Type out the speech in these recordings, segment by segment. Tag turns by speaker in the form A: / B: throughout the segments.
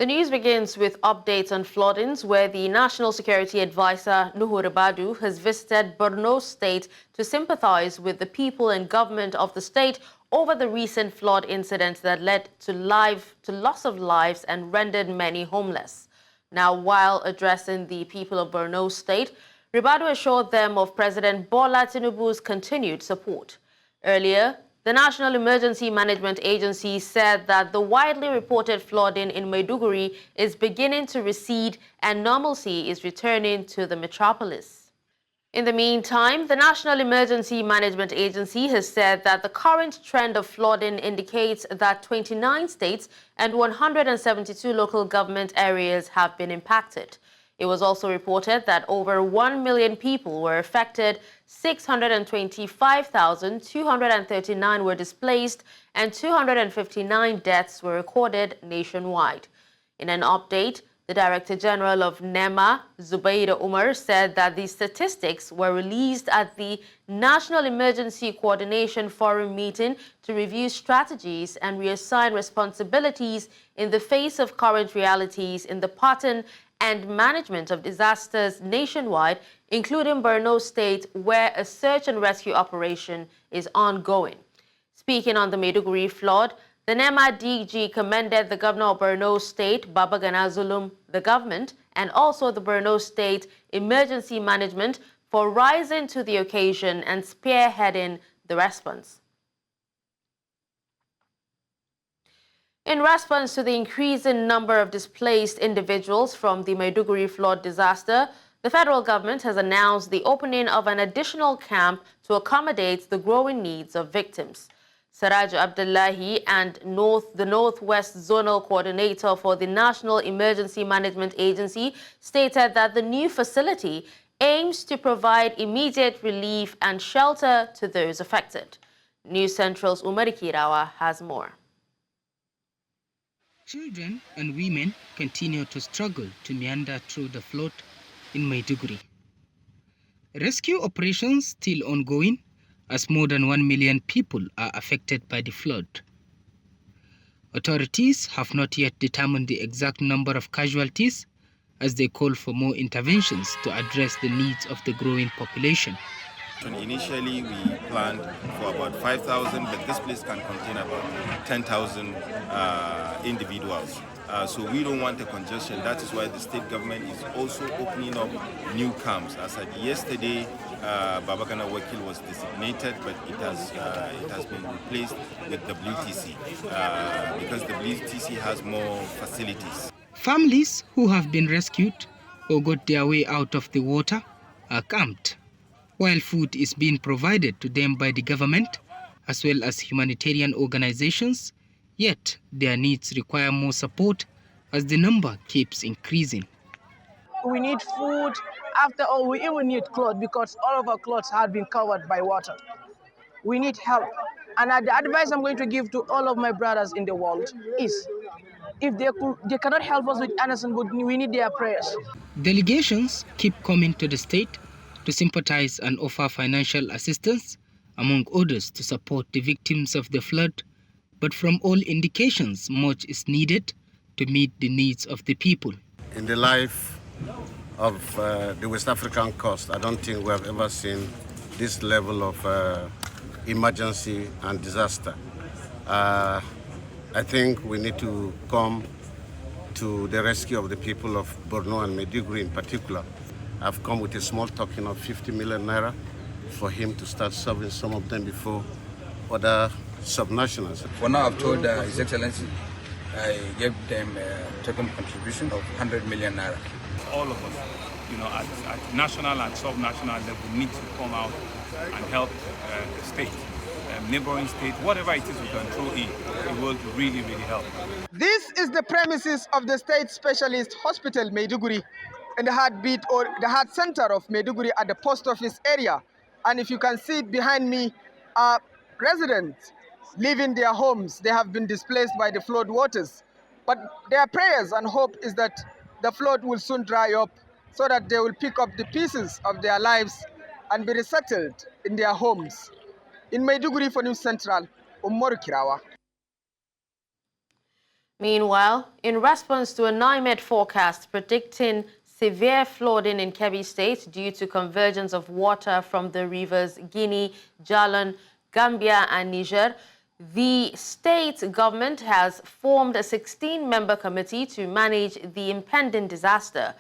A: The news begins with updates on floodings, where the National Security Advisor, Nuhu Ribadu, has visited Borno State to sympathize with the people and government of the state over the recent flood incidents that led to loss of lives and rendered many homeless. Now, while addressing the people of Borno State, Ribadu assured them of President Bola Tinubu's continued support. Earlier, the National Emergency Management Agency said that the widely reported flooding in Maiduguri is beginning to recede and normalcy is returning to the metropolis. In the meantime, the National Emergency Management Agency has said that the current trend of flooding indicates that 29 states and 172 local government areas have been impacted. It was also reported that over 1 million people were affected, 625,239 were displaced, and 259 deaths were recorded nationwide. In an update, the Director General of NEMA, Zubaida Umar, said that the statistics were released at the National Emergency Coordination Forum meeting to review strategies and reassign responsibilities in the face of current realities in the pattern and management of disasters nationwide, including Borno State, where a search and rescue operation is ongoing. Speaking on the Maiduguri flood, the NEMA DG commended the Governor of Borno State, Babagana Zulum, the government, and also the Borno State Emergency Management for rising to the occasion and spearheading the response. In response to the increasing number of displaced individuals from the Maiduguri flood disaster, the federal government has announced the opening of an additional camp to accommodate the growing needs of victims. Siraj Abdullahi and the Northwest Zonal Coordinator for the National Emergency Management Agency stated that the new facility aims to provide immediate relief and shelter to those affected. News Central's Umari Kirawa has more.
B: Children and women continue to struggle to meander through the flood in Maiduguri. Rescue operations still ongoing as more than 1 million people are affected by the flood. Authorities have not yet determined the exact number of casualties as they call for more interventions to address the needs of the growing population.
C: Initially, we planned for about 5,000, but this place can contain about 10,000 individuals. So we don't want a congestion. That is why the state government is also opening up new camps. As at yesterday, Babagana Wakil was designated, but it has been replaced with WTC because the WTC has more facilities.
B: Families who have been rescued or got their way out of the water are camped, while food is being provided to them by the government as well as humanitarian organizations, yet their needs require more support as the number keeps increasing.
D: We need food. After all, we even need clothes because all of our clothes have been covered by water. We need help. And the advice I'm going to give to all of my brothers in the world is, if they cannot help us with anything, but we need their prayers.
B: Delegations keep coming to the state to sympathize and offer financial assistance, among others, to support the victims of the flood. But from all indications, much is needed to meet the needs of the people.
E: In the life of the West African coast, I don't think we have ever seen this level of emergency and disaster. I think we need to come to the rescue of the people of Borno and Maiduguri in particular. I've come with a small token of 50 million naira for him to start serving some of them before other subnationals.
F: For now, I've told His Excellency I gave them a token contribution of 100 million naira.
G: All of us, at national and sub-national level, need to come out and help the state, neighboring state, whatever it is we can throw in, it will really, really help.
H: This is the premises of the State Specialist Hospital, Maiduguri, in the heartbeat or the heart center of Maiduguri at the post office area. And if you can see behind me, residents leaving their homes. They have been displaced by the flood waters. But their prayers and hope is that the flood will soon dry up so that they will pick up the pieces of their lives and be resettled in their homes. In Maiduguri for News Central, Umar Kirawa.
A: Meanwhile, in response to a NIMET forecast predicting severe flooding in Kogi State due to convergence of water from the rivers Guinea, Jalan, Gambia and Niger, the state government has formed a 16-member committee to manage the impending disaster.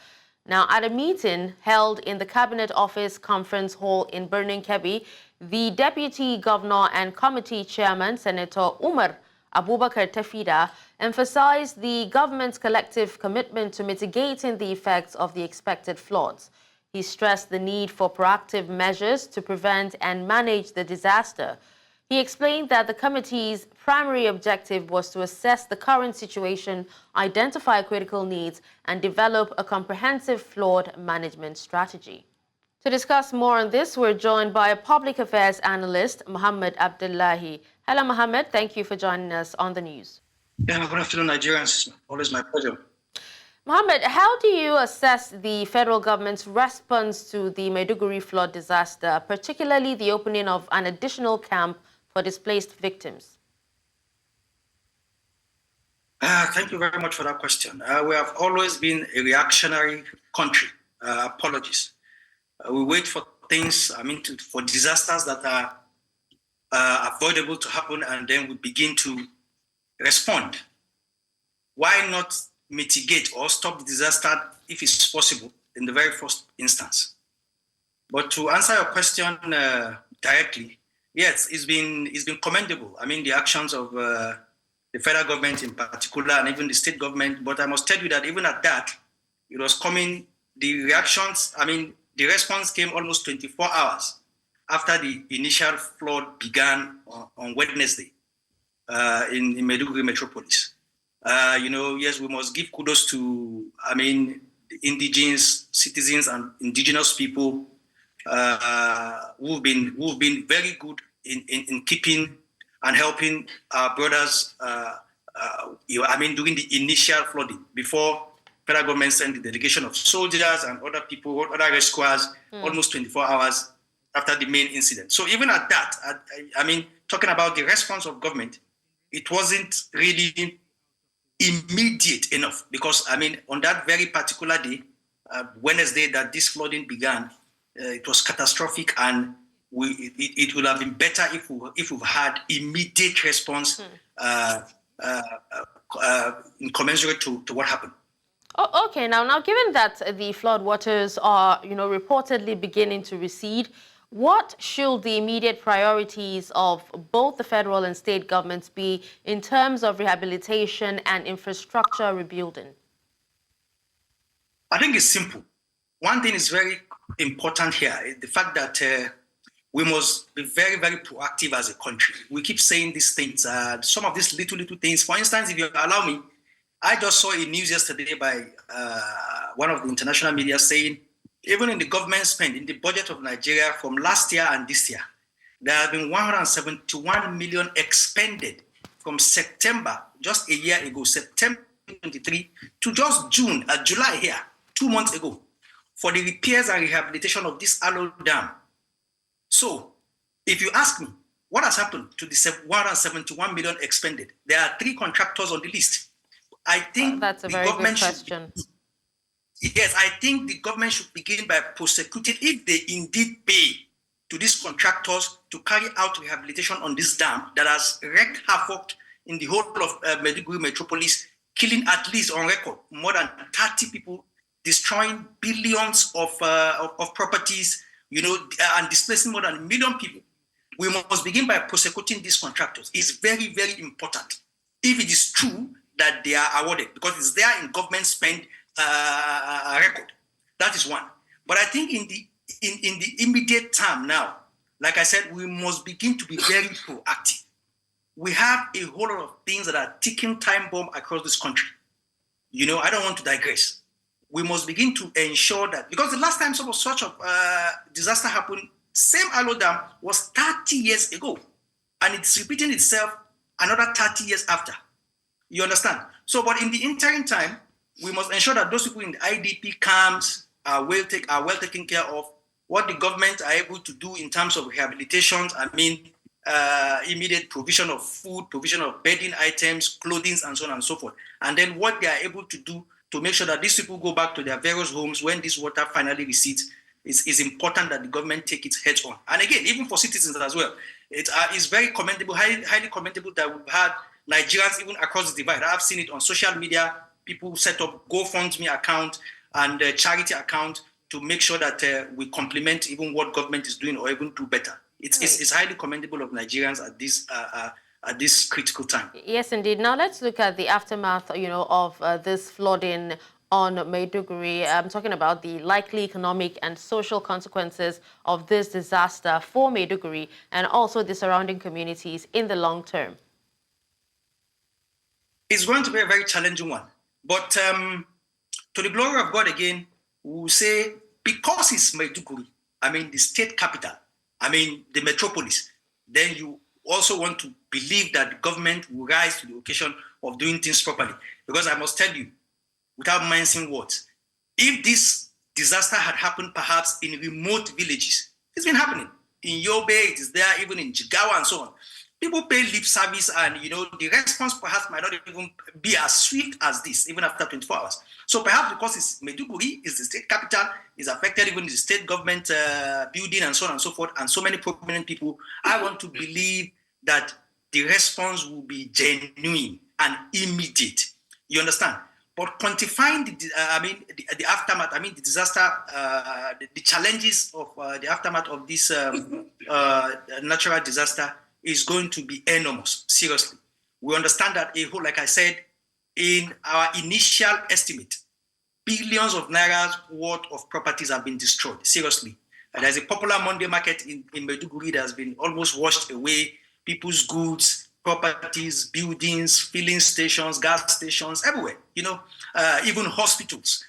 A: Now, at a meeting held in the Cabinet Office Conference Hall in Borno State, the Deputy Governor and Committee Chairman, Senator Umar Abubakar Tafida, emphasized the government's collective commitment to mitigating the effects of the expected floods. He stressed the need for proactive measures to prevent and manage the disaster. He explained that the committee's primary objective was to assess the current situation, identify critical needs, and develop a comprehensive flood management strategy. To discuss more on this, we're joined by a public affairs analyst, Mohammed Abdullahi. Hello, Mohammed. Thank you for joining us on the news.
I: Yeah, good afternoon, Nigerians. Always my pleasure.
A: Mohammed, how do you assess the federal government's response to the Maiduguri flood disaster, particularly the opening of an additional camp for displaced victims?
I: Thank you very much for that question. We have always been a reactionary country. Apologies. We wait for things, for disasters that are avoidable to happen, and then we begin to respond. Why not mitigate or stop the disaster if it's possible in the very first instance? But to answer your question directly, yes, it's been commendable. The actions of the federal government in particular, and even the state government. But I must tell you that even at that, it was coming. The reactions, the response came almost 24 hours after the initial flood began on Wednesday in Maiduguri metropolis. Yes, we must give kudos to, the indigenous citizens and indigenous people who've been very good in keeping and helping our brothers, during the initial flooding, before federal government sent the delegation of soldiers and other people, other rescuers, almost 24 hours after the main incident. So even at that, talking about the response of government, it wasn't really immediate enough, because on that very particular day, Wednesday, that this flooding began, it was catastrophic, and it would have been better if we've had immediate response in commensurate to what happened.
A: Oh, okay, now given that the floodwaters are, reportedly beginning to recede, what should the immediate priorities of both the federal and state governments be in terms of rehabilitation and infrastructure rebuilding?
I: I think it's simple. One thing is very important here, the fact that we must be very, very proactive as a country. We keep saying these things, some of these little things. For instance, if you allow me, I just saw a news yesterday by one of the international media saying, even in the government spend, in the budget of Nigeria from last year and this year, there have been 171 million expended from September, just a year ago, September 2023, to just July here, 2 months ago, for the repairs and rehabilitation of this Alo Dam. So, if you ask me, what has happened to the 171 million expended? There are 3 contractors on the list. I think
A: that's a very good question.
I: Yes, I think the government should begin by prosecuting, if they indeed pay to these contractors to carry out rehabilitation on this dam that has wreaked havoc in the whole of Maiduguri metropolis, killing at least on record more than 30 people, destroying billions of properties, and displacing more than 1 million people. We must begin by prosecuting these contractors. It's very, very important. If it is true that they are awarded, because it's there in government spend record. That is one. But I think in the immediate term now, like I said, we must begin to be very proactive. We have a whole lot of things that are ticking time bomb across this country. I don't want to digress. We must begin to ensure that, because the last time such a disaster happened, same Alo Dam was 30 years ago, and it's repeating itself another 30 years after. You understand? So, but in the interim time, we must ensure that those people in the IDP camps are well taken care of. What the government are able to do in terms of rehabilitations, immediate provision of food, provision of bedding items, clothing, and so on and so forth. And then what they are able to do to make sure that these people go back to their various homes when this water finally recedes is important that the government take its head on. And again, even for citizens as well, it is very commendable, highly commendable that we've had Nigerians even across the divide. I've seen it on social media. People set up GoFundMe account and charity account to make sure that we complement even what government is doing or even do better. It's highly commendable of Nigerians at this critical time.
A: Yes, indeed. Now let's look at the aftermath, of this flooding on Maiduguri. I'm talking about the likely economic and social consequences of this disaster for Maiduguri and also the surrounding communities in the long term.
I: It's going to be a very challenging one. But to the glory of God again, we will say, because it's Maiduguri, the state capital, the metropolis, then you also want to believe that the government will rise to the occasion of doing things properly. Because I must tell you, without mincing words, if this disaster had happened perhaps in remote villages, it's been happening. In Yobe, it is there, even in Jigawa and so on. People pay lip service and, the response perhaps might not even be as swift as this, even after 24 hours. So perhaps because it's Maiduguri, is the state capital, is affected even the state government building and so on and so forth, and so many prominent people, I want to believe that the response will be genuine and immediate. You understand? But quantifying the aftermath, the disaster, the challenges of the aftermath of this natural disaster is going to be enormous, seriously. We understand that like I said, in our initial estimate, billions of naira worth of properties have been destroyed, seriously. There's a popular Monday market in Maiduguri that has been almost washed away, people's goods, properties, buildings, filling stations, gas stations, everywhere, even hospitals,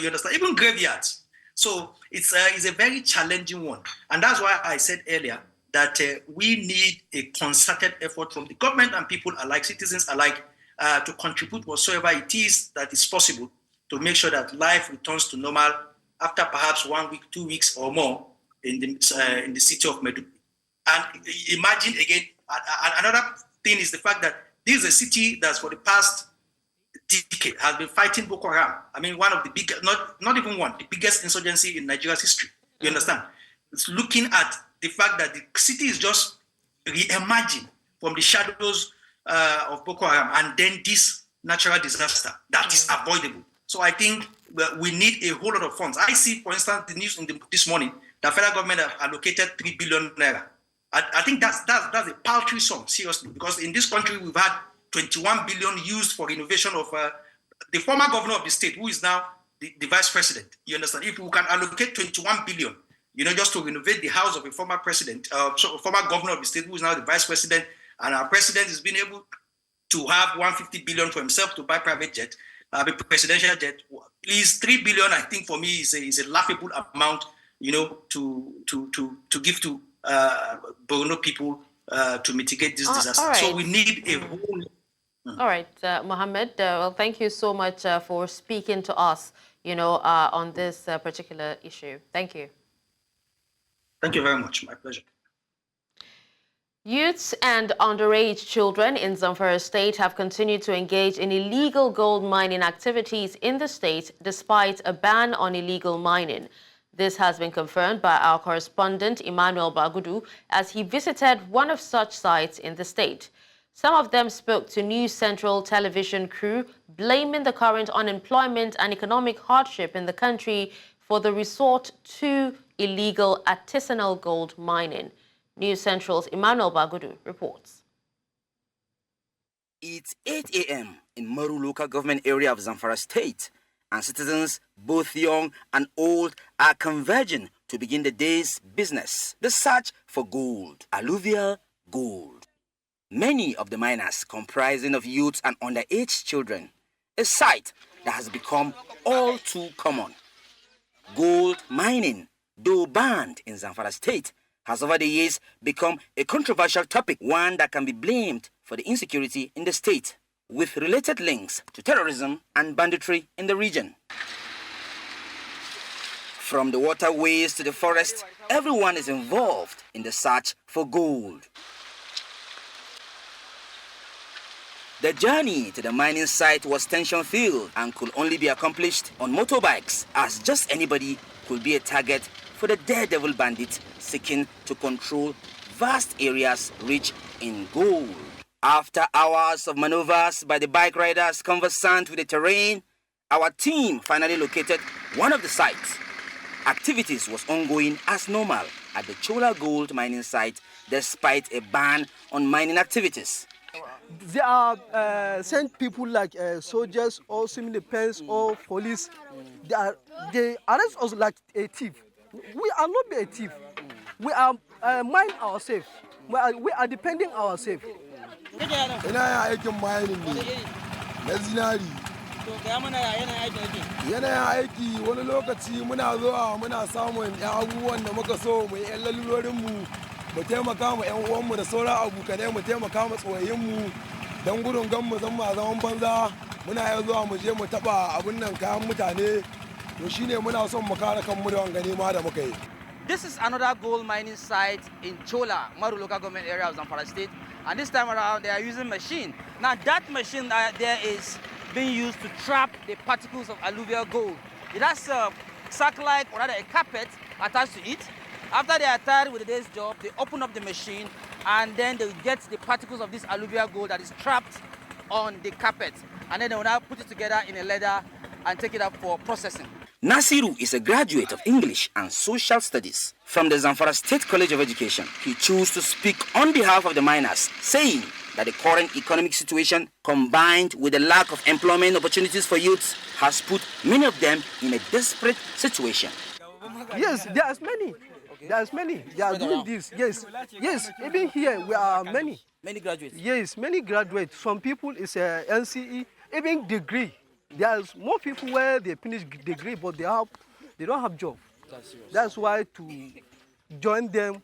I: you understand, even graveyards. So it's a very challenging one. And that's why I said earlier that we need a concerted effort from the government and people alike, citizens alike, to contribute whatsoever it is that is possible to make sure that life returns to normal after perhaps 1 week, 2 weeks or more in the city of Maiduguri. And imagine again, another thing is the fact that this is a city that's for the past decade has been fighting Boko Haram. One of the biggest, not even one, the biggest insurgency in Nigeria's history. You understand? It's looking at the fact that the city is just re-emerging from the shadows of Boko Haram, and then this natural disaster that is avoidable. So I think we need a whole lot of funds. I see, for instance, the news this morning that federal government have allocated 3 billion naira. I think that's a paltry sum, seriously, because in this country we've had 21 billion used for renovation of the former governor of the state, who is now the vice president. You understand? If we can allocate 21 billion, just to renovate the house of a former president, former governor of the state, who is now the vice president, and our president has been able to have 150 billion for himself to buy private jet, a presidential jet. Please, 3 billion, I think for me is a laughable amount, to give to Borno people to mitigate this disaster.
A: Right.
I: So we need a whole.
A: All right, Mohammed. Well, thank you so much for speaking to us, on this particular issue. Thank you.
I: Thank you very much. My pleasure.
A: Youths and underage children in Zamfara State have continued to engage in illegal gold mining activities in the state despite a ban on illegal mining. This has been confirmed by our correspondent Emmanuel Bodu as he visited one of such sites in the state. Some of them spoke to News Central television crew, blaming the current unemployment and economic hardship in the country for the resort to illegal artisanal gold mining. News Central's Emmanuel Bodu reports.
J: It's 8 a.m. in Maru local government area of Zamfara State, and citizens, both young and old, are converging to begin the day's business, the search for gold, alluvial gold. Many of the miners comprising of youths and underage children, a sight that has become all too common. Gold mining, though banned in Zamfara State, has over the years become a controversial topic, one that can be blamed for the insecurity in the state, with related links to terrorism and banditry in the region. From the waterways to the forest, everyone is involved in the search for gold. The journey to the mining site was tension-filled and could only be accomplished on motorbikes, as just anybody could be a target for the daredevil bandits seeking to control vast areas rich in gold. After hours of maneuvers by the bike riders conversant with the terrain, our team finally located one of the sites. Activities was ongoing as normal at the Chola gold mining site despite a ban on mining activities.
K: They are sent people like soldiers or civil defense or police. They arrest us like a thief. We are not be a thief. We are mind ourselves. We are depending ourselves.
L: Ina aikin mining ne na zinari. Yanayin aiki wani lokaci muna zuwa muna samun abubuwan da muka so mu yi lalurorinmu mu taimaka ma 'yan uwanmu da sauran abokanai mu taimaka ma tsoyayyinmu don gudun gan mu zama zaman banza muna yau zuwa mu je mu taba abun nan kayan mutane to shine muna son mu kare kanmu da wanga nema da muka yi.
M: This is another gold mining site in Chola, Maru local government area of Zamfara State, and this time around they are using machine. Now that machine there is being used to trap the particles of alluvial gold. It has a sack-like or rather a carpet attached to it. After they are tired with the day's job, they open up the machine and then they get the particles of this alluvial gold that is trapped on the carpet. And then they will now put it together in a leather and take it up for processing.
J: Nasiru is a graduate of English and Social Studies from the Zamfara State College of Education. He chose to speak on behalf of the miners, saying that the current economic situation, combined with the lack of employment opportunities for youths, has put many of them in a desperate situation.
K: Yes, there's many. There's many. They are doing this. Yes, yes. Even here, we are many.
M: Many graduates?
K: Yes, many graduates. Some people is a NCE, even degree. There's more people where they finish degree, but they don't have job. That's why to join them,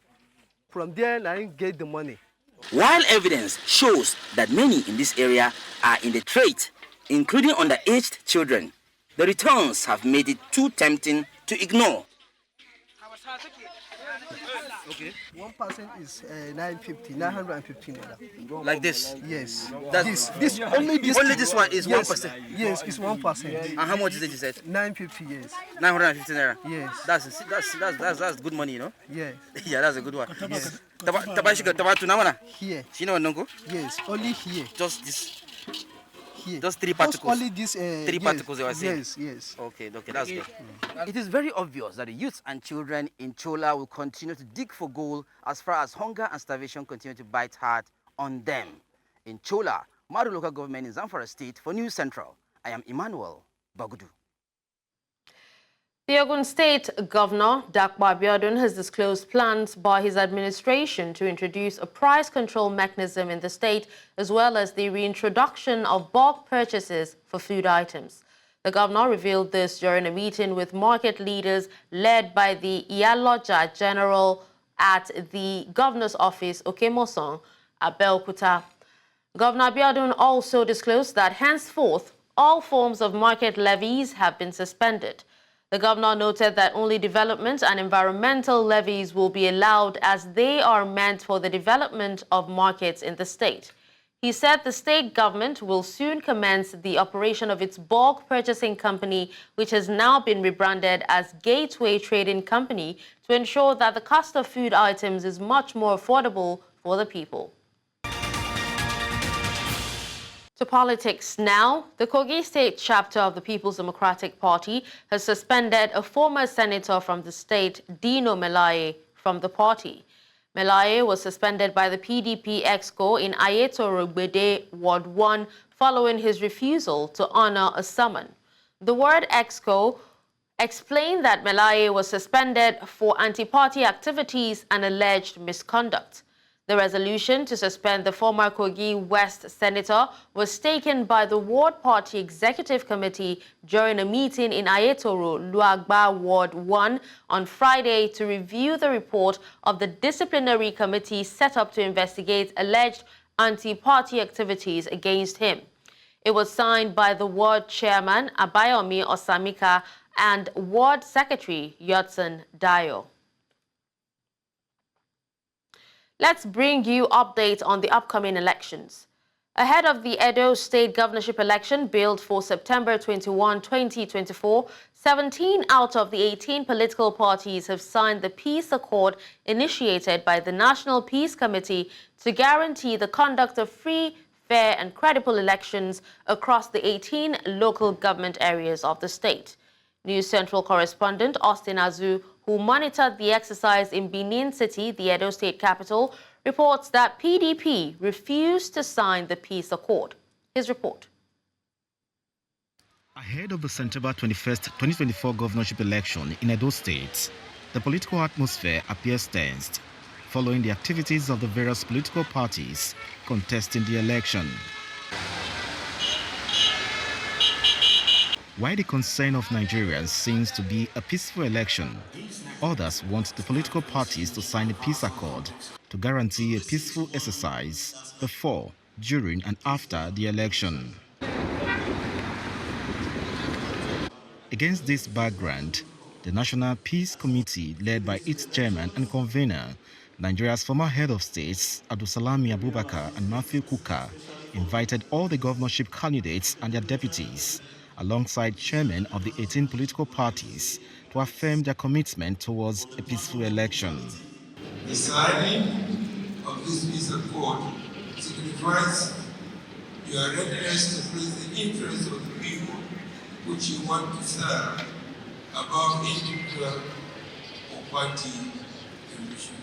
K: from there and get the money.
J: While evidence shows that many in this area are in the trade, including underaged children, the returns have made it too tempting to ignore.
K: Okay. 1% is 950 naira.
M: Like this?
K: Yes.
M: Only this one is 1%?
K: Yes, it's 1%.
M: And how much is it, you said?
K: 950, yes.
M: 950 naira?
K: Yes.
M: That's good money, you know?
K: Yes.
M: Yeah, that's a good one.
K: Yes.
M: Here?
K: Yes, only here.
M: Just this?
K: Here.
M: Just three particles?
K: Just only this.
M: Three particles, you are saying?
K: Yes, yes.
M: Okay, that's good. It is very obvious that the youths and children in Chola will continue to dig for gold as far as hunger and starvation continue to bite hard on them. In Chola, Maru local government in Zamfara State, for News Central, I am Emmanuel Bodu.
A: The Ogun State Governor, Dakwa Abiodun, has disclosed plans by his administration to introduce a price control mechanism in the state, as well as the reintroduction of bulk purchases for food items. The governor revealed this during a meeting with market leaders led by the Iyaloja General at the governor's office, Okemosong, Abeokuta. Governor Abiodun also disclosed that henceforth, all forms of market levies have been suspended. The governor noted that only development and environmental levies will be allowed as they are meant for the development of markets in the state. He said the state government will soon commence the operation of its bulk purchasing company, which has now been rebranded as Gateway Trading Company, to ensure that the cost of food items is much more affordable for the people. To politics now, the Kogi State chapter of the People's Democratic Party has suspended a former senator from the state, Dino Melaye, from the party. Melaye was suspended by the PDP EXCO in Edo State Ward 1 following his refusal to honor a summon. The ward EXCO explained that Melaye was suspended for anti-party activities and alleged misconduct. The resolution to suspend the former Kogi West senator was taken by the Ward Party Executive Committee during a meeting in Ayetoro, Luagba Ward 1 on Friday to review the report of the disciplinary committee set up to investigate alleged anti-party activities against him. It was signed by the Ward Chairman, Abayomi Osamika, and Ward Secretary, Yotson Dayo. Let's bring you updates on the upcoming elections. Ahead of the Edo State governorship election billed for September 21, 2024, 17 out of the 18 political parties have signed the peace accord initiated by the National Peace Committee to guarantee the conduct of free, fair and credible elections across the 18 local government areas of the state. News Central correspondent Austin Azu, who monitored the exercise in Benin City, the Edo State capital, reports that PDP refused to sign the peace accord. His report.
N: Ahead of the September 21st, 2024 governorship election in Edo State, the political atmosphere appears tensed following the activities of the various political parties contesting the election. While the concern of Nigerians seems to be a peaceful election, others want the political parties to sign a peace accord to guarantee a peaceful exercise before, during and after the election. Against this background, the National Peace Committee, led by its chairman and convener, Nigeria's former head of states, Abdullahi Abubakar and Matthew Kuka, invited all the governorship candidates and their deputies, alongside chairmen of the 18 political parties, to affirm their commitment towards a peaceful election.
O: The signing of this peace accord signifies your readiness to place the interests of the people which you want to serve above individual or party ambitions.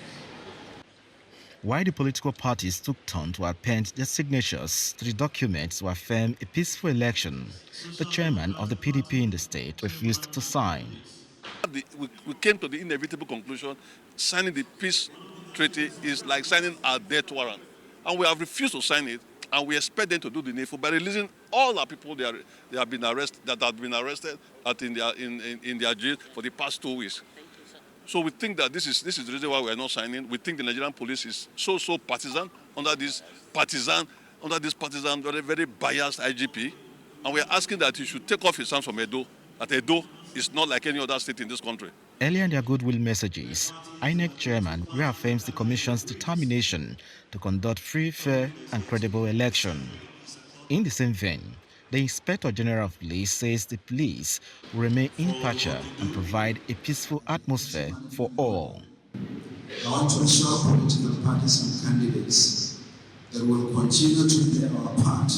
N: While the political parties took turn to append their signatures to the document to affirm a peaceful election, the chairman of the PDP in the state refused to sign.
P: We came to the inevitable conclusion: signing the peace treaty is like signing a death warrant, and we have refused to sign it. And we expect them to do the needful by releasing all our people that have been arrested in their jail for the past 2 weeks. So we think that this is the reason why we are not signing. We think the Nigerian police is so partisan under this very, very biased IGP, and we are asking that he should take off his hands from Edo. That Edo is not like any other state in this country.
N: Earlier in their goodwill messages, INEC chairman reaffirms the commission's determination to conduct free, fair and credible election. In the same vein, the Inspector General of Police says the police will remain impartial and provide a peaceful atmosphere for all.
O: I want to assure political parties and candidates that we will continue to play our part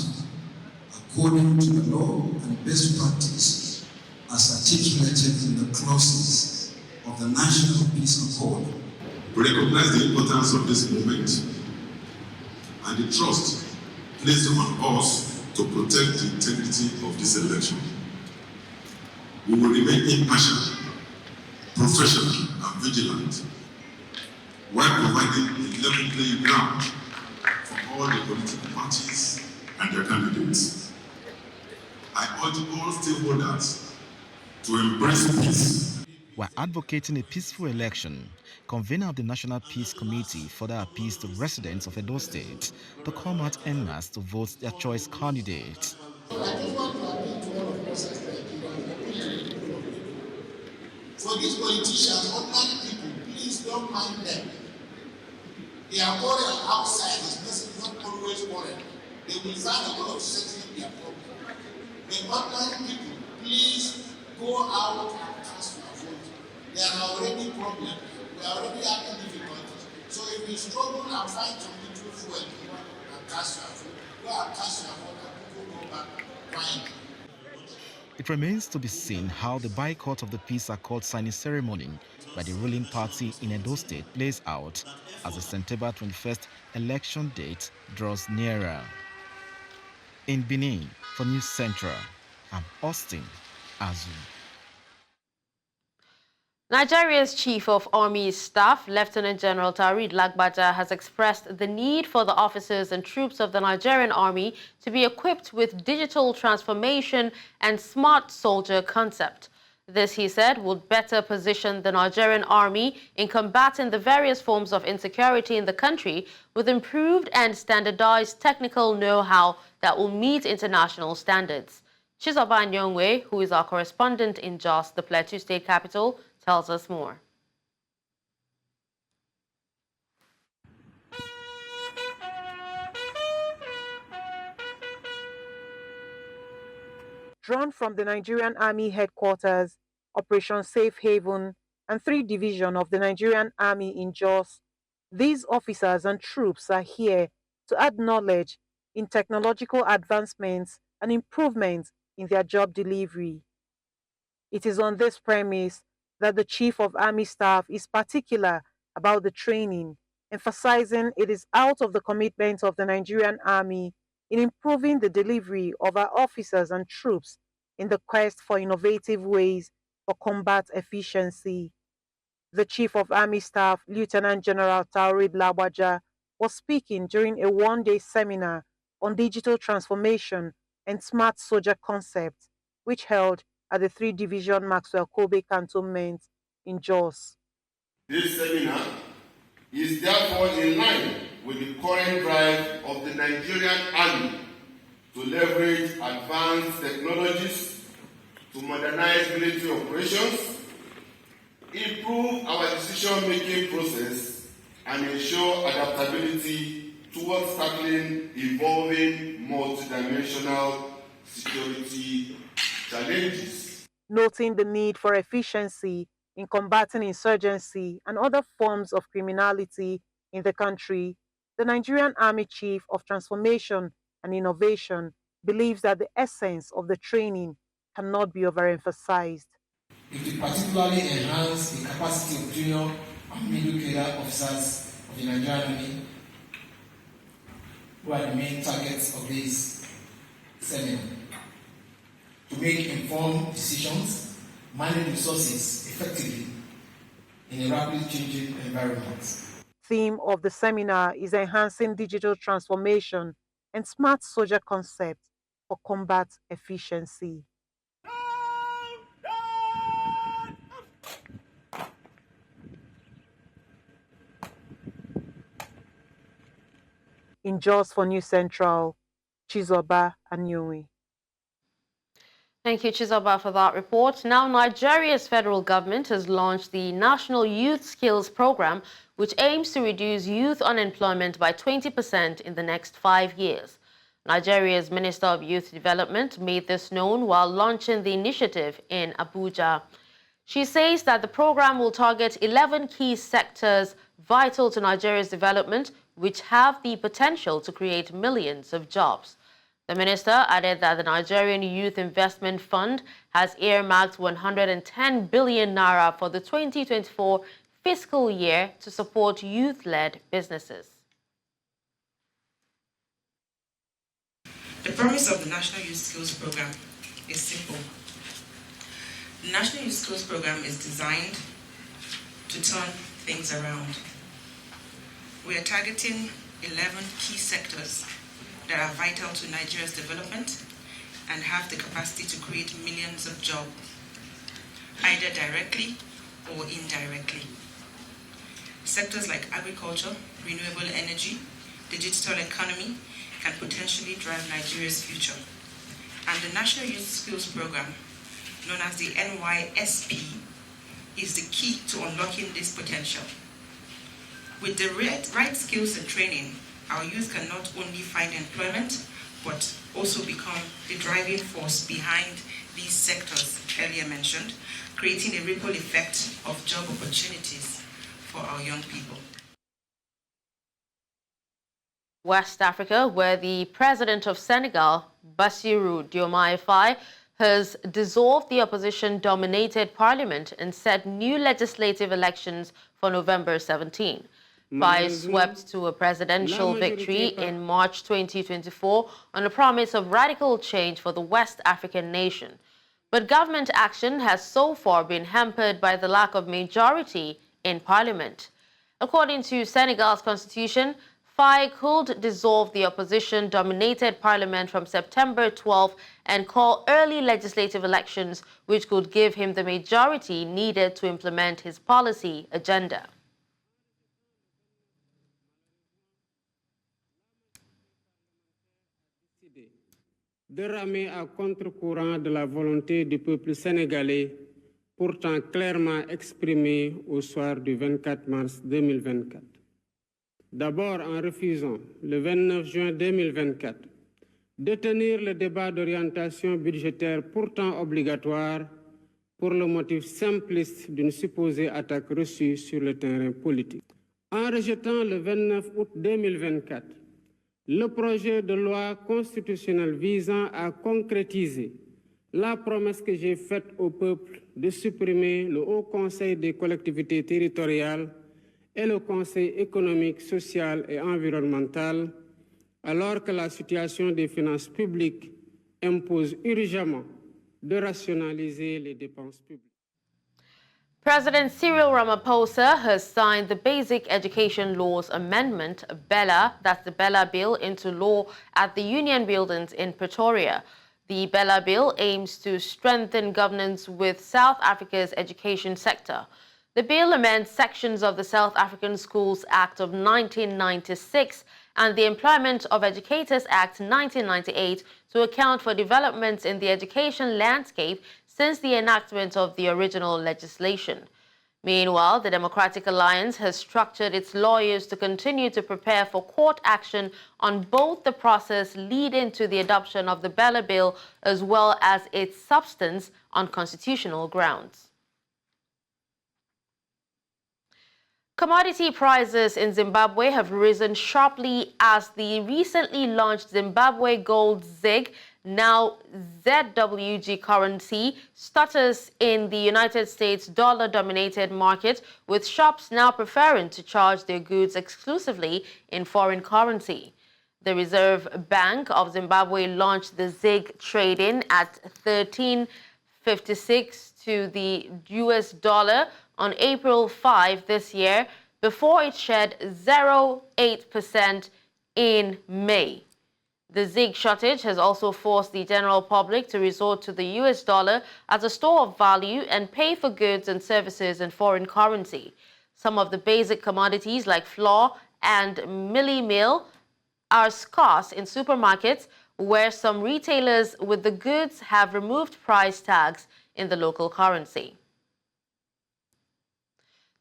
O: according to the law and best practice as articulated in the clauses of the National Peace Accord.
Q: We recognize the importance of this movement and the trust placed on us to protect the integrity of this election. We will remain impartial, professional and vigilant while providing a level playing ground for all the political parties and their candidates. I urge all stakeholders to embrace peace.
N: While advocating a peaceful election, convener of the National Peace Committee further appeals to residents of Edo State to come out en masse to vote their choice candidate.
O: I just want to appeal to all of us as Nigerians. For these politicians, ordinary people, please don't mind them. They are quarrel outside, it's not always quarrel. They will find a way of settling their problem. The ordinary people, please go out and cast your vote. There are already problems. We are already having difficulties. So if we struggle and find some little fuel and cast your vote, go and cast your vote and people go back crying.
N: It remains to be seen how the boycott of the peace accord signing ceremony by the ruling party in Edo State plays out as the September 21st election date draws nearer. In Benin, for News Central, I'm Austin Azu.
A: Nigeria's Chief of Army Staff, Lieutenant General Tarid Lagbaja, has expressed the need for the officers and troops of the Nigerian Army to be equipped with digital transformation and smart soldier concept. This, he said, would better position the Nigerian Army in combating the various forms of insecurity in the country with improved and standardized technical know-how that will meet international standards. Chizoba Nyongwe, who is our correspondent in Jos, the Plateau State capital, tells us more.
R: drawn from the Nigerian Army Headquarters, Operation Safe Haven, and 3 Division of the Nigerian Army in Jos. These officers and troops are here to add knowledge in technological advancements and improvements in their job delivery. It is on this premise that the Chief of Army Staff is particular about the training, emphasizing it is out of the commitment of the Nigerian Army in improving the delivery of our officers and troops in the quest for innovative ways for combat efficiency. The Chief of Army Staff, Lieutenant General Taurid Lawaja, was speaking during a one-day seminar on digital transformation and smart soldier concepts, which held at the 3 Division Maxwell Kobe Cantonment in Jos.
Q: This seminar is therefore in line with the current drive of the Nigerian Army to leverage advanced technologies to modernize military operations, improve our decision-making process, and ensure adaptability towards tackling evolving multidimensional security challenges.
R: Noting the need for efficiency in combating insurgency and other forms of criminality in the country, the Nigerian Army Chief of Transformation and Innovation believes that the essence of the training cannot be overemphasized.
S: It will particularly enhance the capacity of junior and middle career officers of the Nigerian Army, who are the main targets of this seminar, to make informed decisions, manage resources effectively in a rapidly changing environment.
R: Theme of the seminar is enhancing digital transformation and smart soldier concepts for combat efficiency. In Jos for News Central, Chizoba Anyuwi.
A: Thank you, Chizoba, for that report. Now, Nigeria's federal government has launched the National Youth Skills Program, which aims to reduce youth unemployment by 20% in the next 5 years. Nigeria's Minister of Youth Development made this known while launching the initiative in Abuja. She says that the program will target 11 key sectors vital to Nigeria's development, which have the potential to create millions of jobs. The minister added that the Nigerian Youth Investment Fund has earmarked 110 billion naira for the 2024 fiscal year to support youth-led businesses.
T: The premise of the National Youth Skills Program is simple. The National Youth Skills Program is designed to turn things around. We are targeting 11 key sectors that are vital to Nigeria's development and have the capacity to create millions of jobs, either directly or indirectly. Sectors like agriculture, renewable energy, the digital economy can potentially drive Nigeria's future. And the National Youth Skills Program, known as the NYSP, is the key to unlocking this potential. With the right skills and training, our youth can not only find employment, but also become the driving force behind these sectors earlier mentioned, creating a ripple effect of job opportunities for our young people.
A: West Africa, where the president of Senegal, Bassirou Diomaye Faye, has dissolved the opposition-dominated parliament and set new legislative elections for November 17. Faye swept to a presidential victory in March 2024 on a promise of radical change for the West African nation. But government action has so far been hampered by the lack of majority in parliament. According to Senegal's constitution, Faye could dissolve the opposition-dominated parliament from September 12 and call early legislative elections, which could give him the majority needed to implement his policy agenda.
U: De ramer à contre-courant de la volonté du peuple sénégalais, pourtant clairement exprimée au soir du 24 mars 2024. D'abord en refusant, le 29 juin 2024, de tenir le débat d'orientation budgétaire pourtant obligatoire pour le motif simpliste d'une supposée attaque reçue sur le terrain politique. En rejetant le 29 août 2024 le projet de loi constitutionnelle visant à concrétiser la promesse que j'ai faite au peuple de supprimer le Haut Conseil des collectivités territoriales et le Conseil économique, social et environnemental, alors que la situation des finances publiques impose urgemment de rationaliser les dépenses publiques.
A: President Cyril Ramaphosa has signed the Basic Education Laws Amendment, BELA, that's the BELA bill, into law at the Union Buildings in Pretoria. The BELA bill aims to strengthen governance with South Africa's education sector. The bill amends sections of the South African Schools Act of 1996 and the Employment of Educators Act 1998 to account for developments in the education landscape since the enactment of the original legislation. Meanwhile, the Democratic Alliance has structured its lawyers to continue to prepare for court action on both the process leading to the adoption of the BELA bill as well as its substance on constitutional grounds. Commodity prices in Zimbabwe have risen sharply as the recently launched Zimbabwe Gold ZiG, now ZWG currency, stutters in the United States dollar-dominated market, with shops now preferring to charge their goods exclusively in foreign currency. The Reserve Bank of Zimbabwe launched the ZiG trade-in at 13.56 to the US dollar on April 5 this year, before it shed 0.8% in May. The ZiG shortage has also forced the general public to resort to the US dollar as a store of value and pay for goods and services in foreign currency. Some of the basic commodities like flour and milli meal are scarce in supermarkets, where some retailers with the goods have removed price tags in the local currency.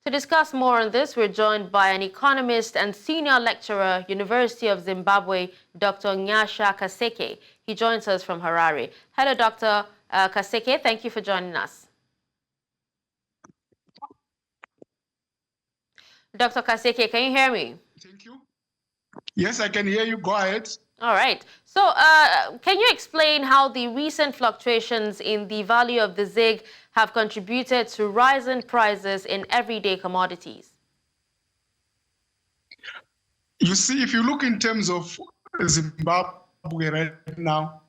A: To discuss more on this, we're joined by an economist and senior lecturer, University of Zimbabwe, Dr. Nyasha Kaseke. He joins us from Harare. Hello, Dr. Kaseke. Thank you for joining us. Dr. Kaseke, can you hear me?
C: Thank you. Yes, I can hear you. Go ahead.
A: All right. So can you explain how the recent fluctuations in the value of the ZiG have contributed to rising prices in everyday commodities?
C: You see, if you look in terms of Zimbabwe right now,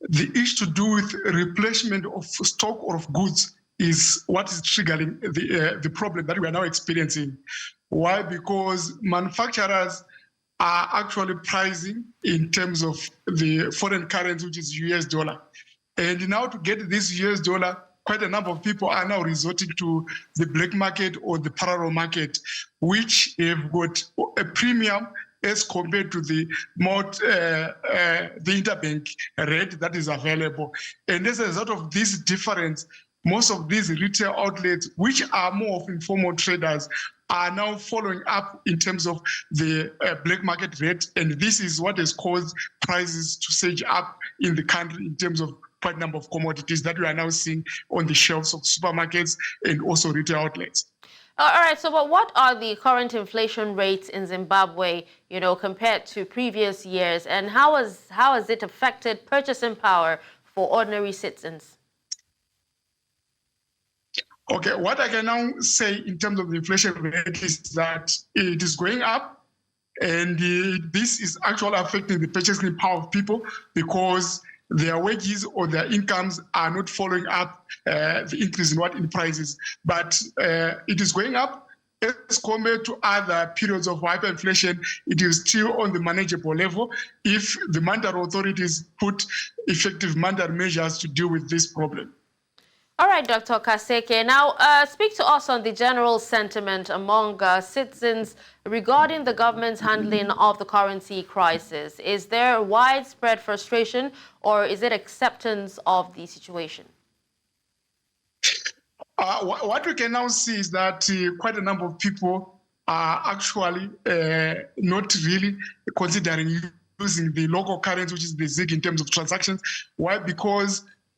C: the issue to do with replacement of stock or of goods is what is triggering the problem that we are now experiencing. Why? Because manufacturers are actually pricing in terms of the foreign currency, which is US dollar. And now to get this US dollar, quite a number of people are now resorting to the black market or the parallel market, which have got a premium as compared to the interbank rate that is available. And as a result of this difference, most of these retail outlets, which are more of informal traders, are now following up in terms of the black market rate. And this is what has caused prices to surge up in the country in terms of quite a number of commodities that we are now seeing on the shelves of supermarkets and also retail outlets.
A: All right, so but what are the current inflation rates in Zimbabwe, compared to previous years, and how has it affected purchasing power for ordinary citizens?
C: Okay, what I can now say in terms of the inflation rate is that it is going up, and this is actually affecting the purchasing power of people because their wages or their incomes are not following up the increase in prices. But it is going up as compared to other periods of hyperinflation. It is still on the manageable level if the monetary authorities put effective monetary measures to deal with this problem.
A: All right, Dr. Kaseke. Now, speak to us on the general sentiment among citizens regarding the government's handling of the currency crisis. Is there widespread frustration, or is it acceptance of the situation?
C: What we can now see is that quite a number of people are actually not really considering using the local currency, which is the ZiG in terms of transactions. Why? Because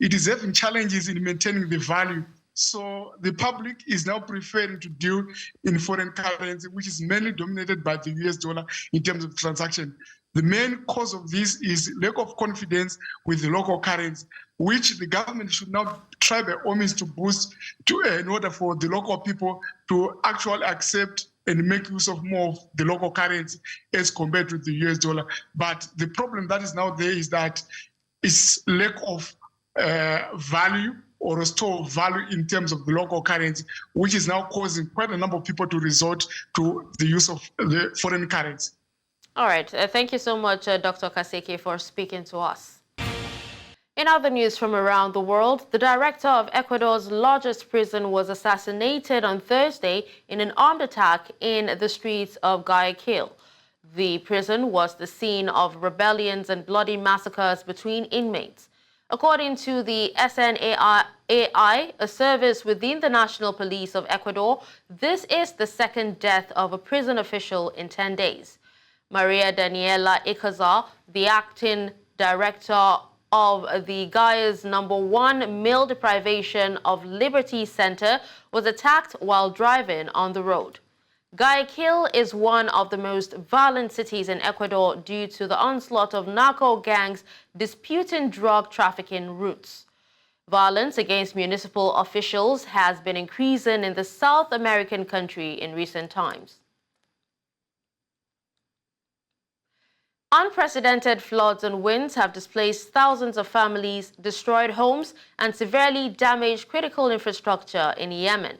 C: it is having challenges in maintaining the value. So the public is now preferring to deal in foreign currency, which is mainly dominated by the US dollar in terms of transaction. The main cause of this is lack of confidence with the local currency, which the government should now try by all means to boost in order for the local people to actually accept and make use of more of the local currency as compared to the US dollar. But the problem that is now there is that it's lack of value or a store of value in terms of the local currency, which is now causing quite a number of people to resort to the use of the foreign currency.
A: All right. Thank you so much, Dr. Kaseke, for speaking to us. In other news from around the world, the director of Ecuador's largest prison was assassinated on Thursday in an armed attack in the streets of Guayaquil. The prison was the scene of rebellions and bloody massacres between inmates. According to the SNAI, a service within the National Police of Ecuador, this is the second death of a prison official in 10 days. Maria Daniela Icaza, the acting director of the Guy's #1 Male Deprivation of Liberty Center, was attacked while driving on the road. Guayaquil is one of the most violent cities in Ecuador due to the onslaught of narco gangs disputing drug trafficking routes. Violence against municipal officials has been increasing in the South American country in recent times. Unprecedented floods and winds have displaced thousands of families, destroyed homes, and severely damaged critical infrastructure in Yemen.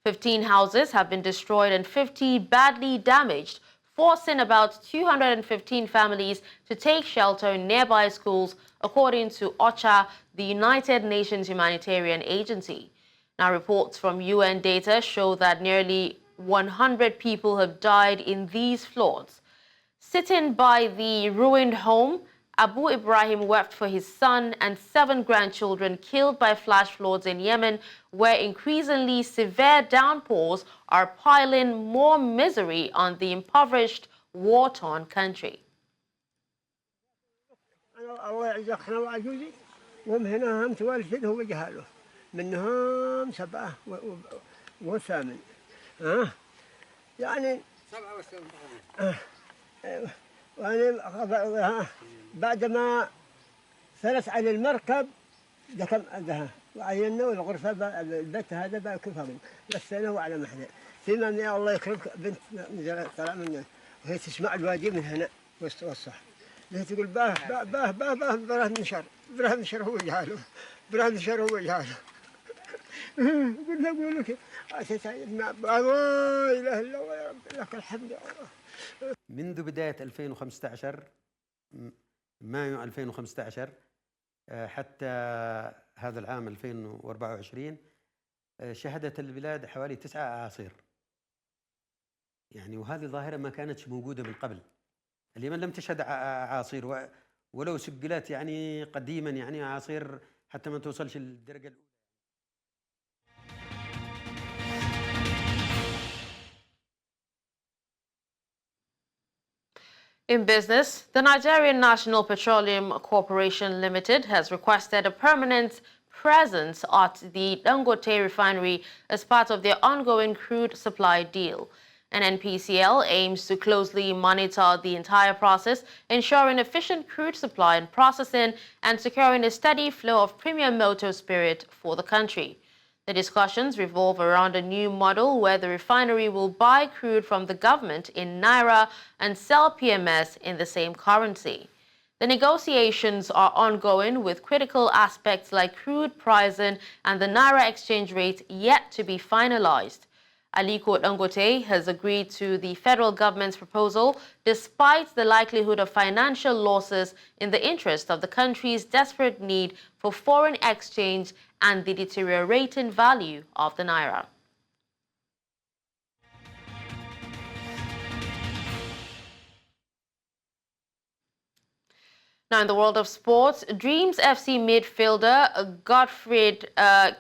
A: 15 houses have been destroyed and 50 badly damaged, forcing about 215 families to take shelter in nearby schools, according to OCHA, the United Nations Humanitarian Agency. Now, reports from UN data show that nearly 100 people have died in these floods. Sitting by the ruined home, Abu Ibrahim wept for his son and 7 grandchildren killed by flash floods in Yemen, where increasingly severe downpours are piling more misery on the impoverished, war-torn country.
D: الله يعزك احنا وعجوزي وهم هنا هم توالفين هو جهاله منهم 7 وثامن يعني 7 وثامن وانا بعدما ثلث على المركب ذكم عندها وعيننا والغرفه البيت هذا بقى كفر بس انا وعلى محل فيما يا الله يكرمك بنت طلع منه وهي تسمع الوادي من هنا والصح هي تقول باه باه باه باه براه نشر هو جهاله براه نشر هو جهاله قلنا اقول لك لا اله الا الله يا رب لك الحمد يا الله.
V: منذ بداية 2015 مايو 2015 حتى هذا العام 2024 شهدت البلاد حوالي 9 أعاصير. يعني وهذه ظاهرة ما كانتش موجودة من قبل. اليمن لم تشهد أعاصير ولو سجلت يعني قديما يعني أعاصير حتى ما توصلش للدرجة الأولى.
A: In business, the Nigerian National Petroleum Corporation Limited has requested a permanent presence at the Dangote refinery as part of their ongoing crude supply deal. NNPCL aims to closely monitor the entire process, ensuring efficient crude supply and processing and securing a steady flow of premium motor spirit for the country. The discussions revolve around a new model where the refinery will buy crude from the government in Naira and sell PMS in the same currency. The negotiations are ongoing with critical aspects like crude pricing and the Naira exchange rate yet to be finalized. Aliko Dangote has agreed to the federal government's proposal despite the likelihood of financial losses in the interest of the country's desperate need for foreign exchange and the deteriorating value of the Naira. Now, in the world of sports, Dreams FC midfielder Godfred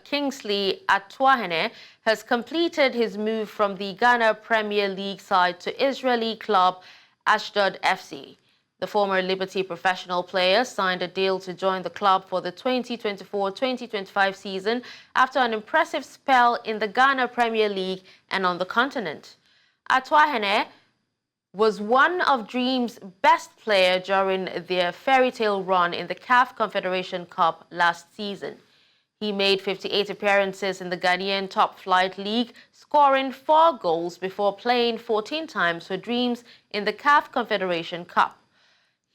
A: Kingsley Atuahene has completed his move from the Ghana Premier League side to Israeli club Ashdod FC. The former Liberty professional player signed a deal to join the club for the 2024-2025 season after an impressive spell in the Ghana Premier League and on the continent. Atwahene was one of Dream's best players during their fairy tale run in the CAF Confederation Cup last season. He made 58 appearances in the Ghanaian Top Flight League, scoring 4 goals before playing 14 times for Dreams in the CAF Confederation Cup.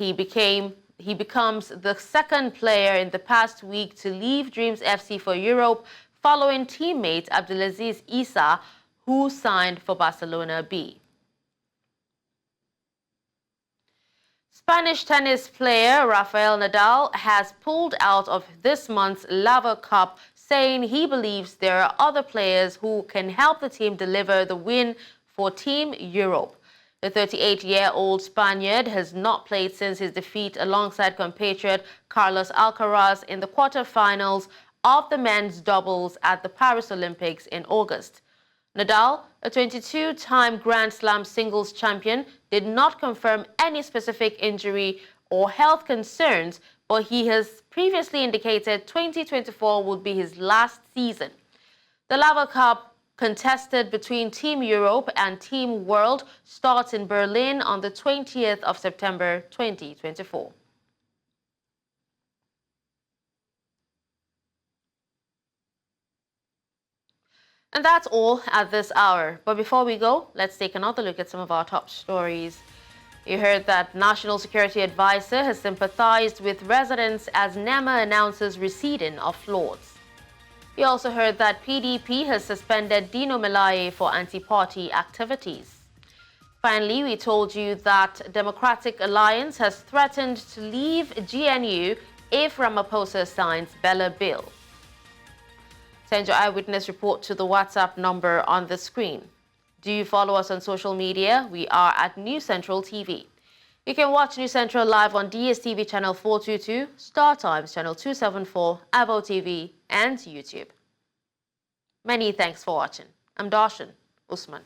A: He becomes the second player in the past week to leave Dreams FC for Europe, following teammate Abdullahi Issa, who signed for Barcelona B. Spanish tennis player Rafael Nadal has pulled out of this month's Laver Cup, saying he believes there are other players who can help the team deliver the win for Team Europe. The 38-year-old Spaniard has not played since his defeat alongside compatriot Carlos Alcaraz in the quarterfinals of the men's doubles at the Paris Olympics in August. Nadal, a 22-time Grand Slam singles champion, did not confirm any specific injury or health concerns, but he has previously indicated 2024 would be his last season. The Laver Cup, contested between Team Europe and Team World, starts in Berlin on the 20th of September 2024. And that's all at this hour. But before we go, let's take another look at some of our top stories. You heard that National Security Advisor has sympathized with residents as NEMA announces receding of floods. We also heard that PDP has suspended Dino Melaye for anti-party activities. Finally, we told you that Democratic Alliance has threatened to leave GNU if Ramaphosa signs Bella Bill. Send your eyewitness report to the WhatsApp number on the screen. Do you follow us on social media? We are at News Central TV. You can watch News Central live on DSTV channel 422, Star Times channel 274, Avo TV, and YouTube. Many thanks for watching. I'm Dashen. Usman.